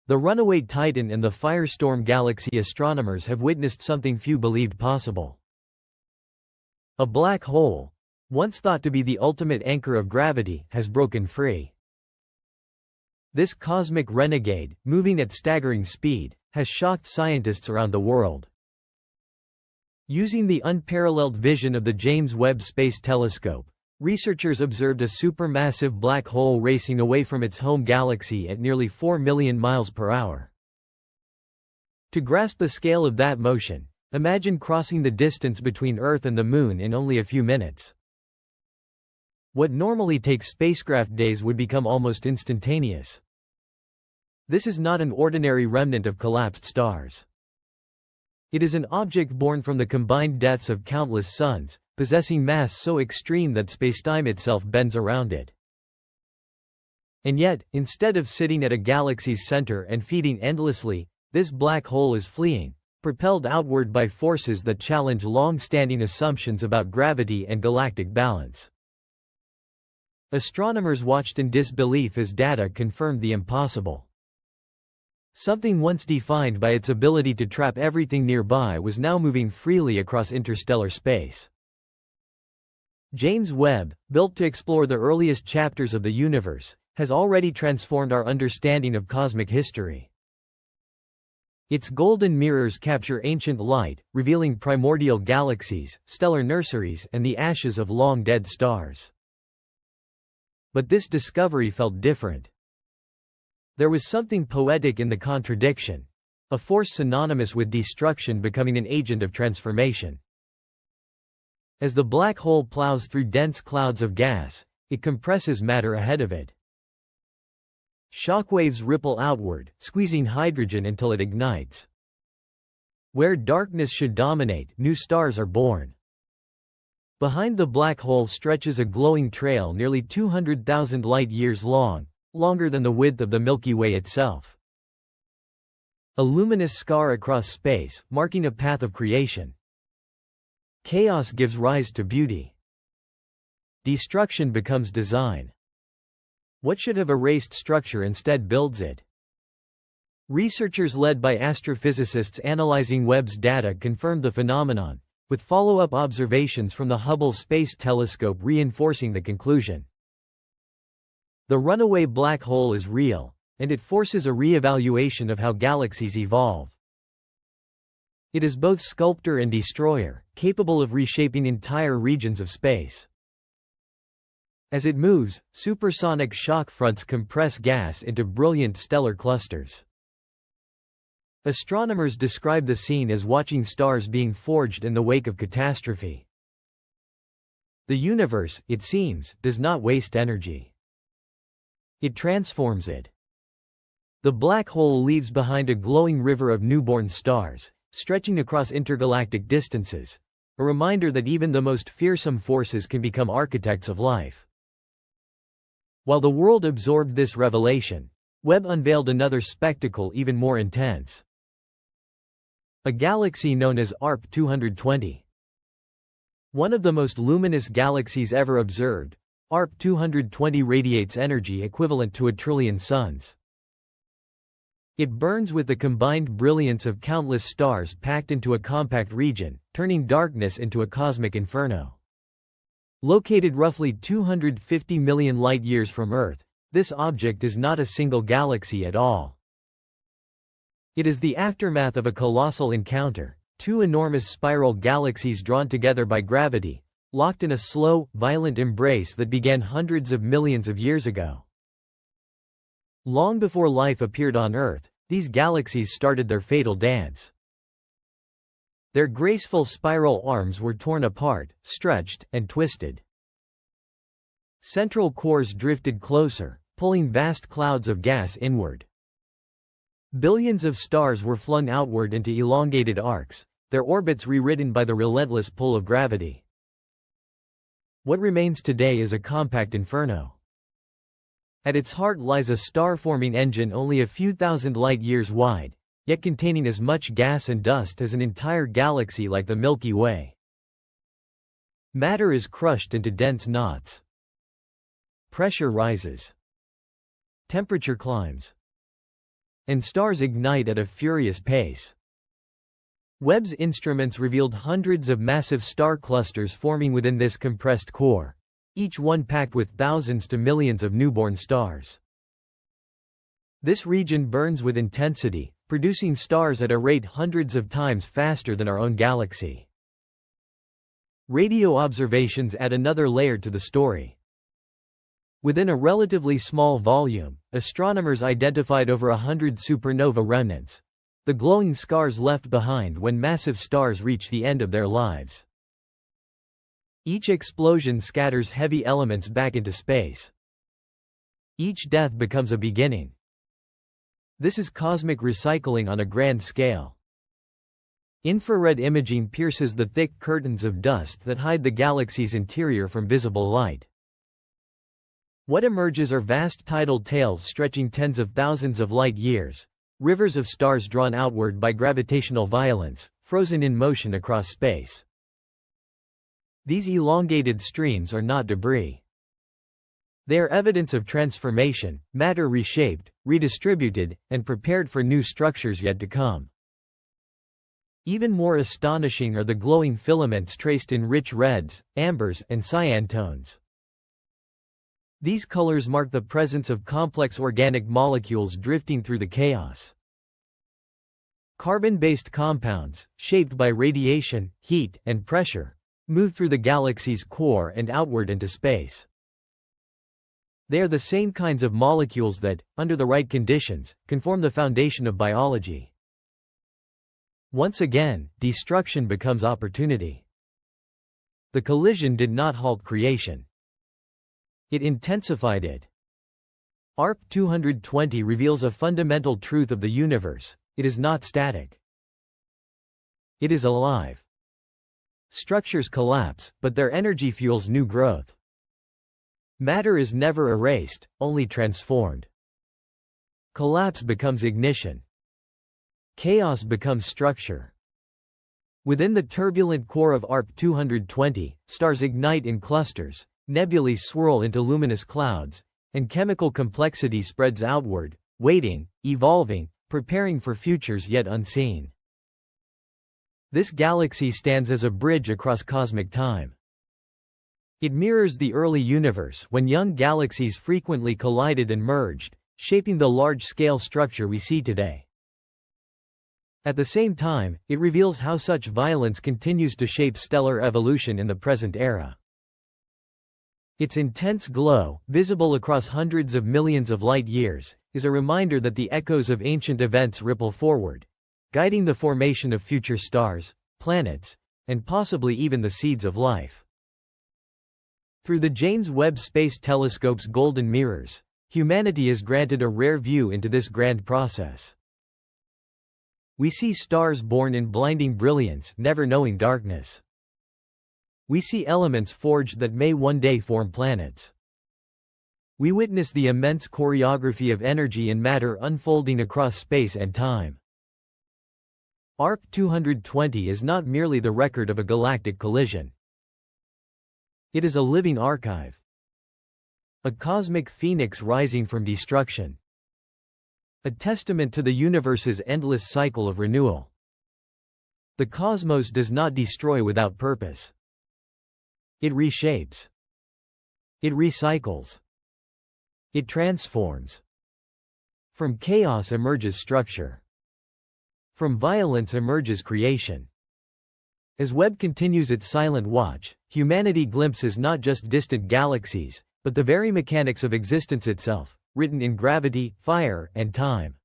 The runaway Titan and the firestorm galaxy. Astronomers have witnessed something few believed possible. A black hole, once thought to be the ultimate anchor of gravity, has broken free. This cosmic renegade, moving at staggering speed, has shocked scientists around the world. Using the unparalleled vision of the James Webb Space Telescope, researchers observed a supermassive black hole racing away from its home galaxy at nearly 4 million miles per hour. To grasp the scale of that motion, imagine crossing the distance between Earth and the Moon in only a few minutes. What normally takes spacecraft days would become almost instantaneous. This is not an ordinary remnant of collapsed stars. It is an object born from the combined deaths of countless suns, possessing mass so extreme that spacetime itself bends around it. And yet, instead of sitting at a galaxy's center and feeding endlessly, this black hole is fleeing, propelled outward by forces that challenge long-standing assumptions about gravity and galactic balance. Astronomers watched in disbelief as data confirmed the impossible. Something once defined by its ability to trap everything nearby was now moving freely across interstellar space. James Webb, built to explore the earliest chapters of the universe, has already transformed our understanding of cosmic history. Its golden mirrors capture ancient light, revealing primordial galaxies, stellar nurseries, and the ashes of long-dead stars. But this discovery felt different. There was something poetic in the contradiction, a force synonymous with destruction becoming an agent of transformation. As the black hole plows through dense clouds of gas, it compresses matter ahead of it. Shockwaves ripple outward, squeezing hydrogen until it ignites. Where darkness should dominate, new stars are born. Behind the black hole stretches a glowing trail nearly 200,000 light-years long, longer than the width of the Milky Way itself. A luminous scar across space, marking a path of creation. Chaos gives rise to beauty. Destruction becomes design. What should have erased structure instead builds it. Researchers led by astrophysicists analyzing Webb's data confirmed the phenomenon, with follow-up observations from the Hubble Space Telescope reinforcing the conclusion. The runaway black hole is real, and it forces a re-evaluation of how galaxies evolve. It is both sculptor and destroyer, capable of reshaping entire regions of space. As it moves, supersonic shock fronts compress gas into brilliant stellar clusters. Astronomers describe the scene as watching stars being forged in the wake of catastrophe. The universe, it seems, does not waste energy. It transforms it. The black hole leaves behind a glowing river of newborn stars, stretching across intergalactic distances, a reminder that even the most fearsome forces can become architects of life. While the world absorbed this revelation, Webb unveiled another spectacle even more intense. A galaxy known as ARP 220. One of the most luminous galaxies ever observed, ARP 220 radiates energy equivalent to 1 trillion suns. It burns with the combined brilliance of countless stars packed into a compact region, turning darkness into a cosmic inferno. Located roughly 250 million light-years from Earth, this object is not a single galaxy at all. It is the aftermath of a colossal encounter, two enormous spiral galaxies drawn together by gravity, locked in a slow, violent embrace that began hundreds of millions of years ago. Long before life appeared on Earth, these galaxies started their fatal dance. Their graceful spiral arms were torn apart, stretched, and twisted. Central cores drifted closer, pulling vast clouds of gas inward. Billions of stars were flung outward into elongated arcs, their orbits rewritten by the relentless pull of gravity. What remains today is a compact inferno. At its heart lies a star-forming engine only a few thousand light-years wide, yet containing as much gas and dust as an entire galaxy like the Milky Way. Matter is crushed into dense knots. Pressure rises. Temperature climbs. and stars ignite at a furious pace. Webb's instruments revealed hundreds of massive star clusters forming within this compressed core, each one packed with thousands to millions of newborn stars. This region burns with intensity, producing stars at a rate hundreds of times faster than our own galaxy. Radio observations add another layer to the story. Within a relatively small volume, astronomers identified over 100 supernova remnants, the glowing scars left behind when massive stars reach the end of their lives. Each explosion scatters heavy elements back into space. Each death becomes a beginning. This is cosmic recycling on a grand scale. Infrared imaging pierces the thick curtains of dust that hide the galaxy's interior from visible light. What emerges are vast tidal tails stretching tens of thousands of light years, rivers of stars drawn outward by gravitational violence, frozen in motion across space. These elongated streams are not debris. They are evidence of transformation, matter reshaped, redistributed, and prepared for new structures yet to come. Even more astonishing are the glowing filaments traced in rich reds, ambers, and cyan tones. These colors mark the presence of complex organic molecules drifting through the chaos. Carbon-based compounds, shaped by radiation, heat, and pressure, move through the galaxy's core and outward into space. They are the same kinds of molecules that, under the right conditions, can form the foundation of biology. Once again, destruction becomes opportunity. The collision did not halt creation. It intensified it. ARP 220 reveals a fundamental truth of the universe: it is not static. It is alive. Structures collapse, but their energy fuels new growth. Matter is never erased, only transformed. Collapse becomes ignition. Chaos becomes structure. Within the turbulent core of ARP 220, stars ignite in clusters, nebulae swirl into luminous clouds, and chemical complexity spreads outward, waiting, evolving, preparing for futures yet unseen. This galaxy stands as a bridge across cosmic time. It mirrors the early universe when young galaxies frequently collided and merged, shaping the large-scale structure we see today. At the same time, it reveals how such violence continues to shape stellar evolution in the present era. Its intense glow, visible across hundreds of millions of light years, is a reminder that the echoes of ancient events ripple forward, guiding the formation of future stars, planets, and possibly even the seeds of life. Through the James Webb Space Telescope's golden mirrors, humanity is granted a rare view into this grand process. We see stars born in blinding brilliance, never knowing darkness. We see elements forged that may one day form planets. We witness the immense choreography of energy and matter unfolding across space and time. ARP 220 is not merely the record of a galactic collision. It is a living archive. A cosmic phoenix rising from destruction. A testament to the universe's endless cycle of renewal. The cosmos does not destroy without purpose. It reshapes. It recycles. It transforms. From chaos emerges structure. From violence emerges creation. As Webb continues its silent watch, humanity glimpses not just distant galaxies, but the very mechanics of existence itself, written in gravity, fire, and time.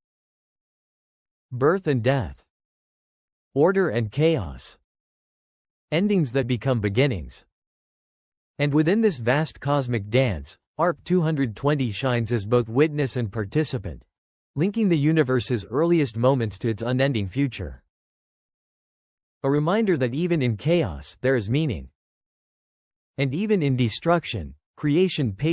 Birth and death. Order and chaos. Endings that become beginnings. And within this vast cosmic dance, ARP 220 shines as both witness and participant, linking the universe's earliest moments to its unending future. A reminder that even in chaos, there is meaning. And even in destruction, creation patiently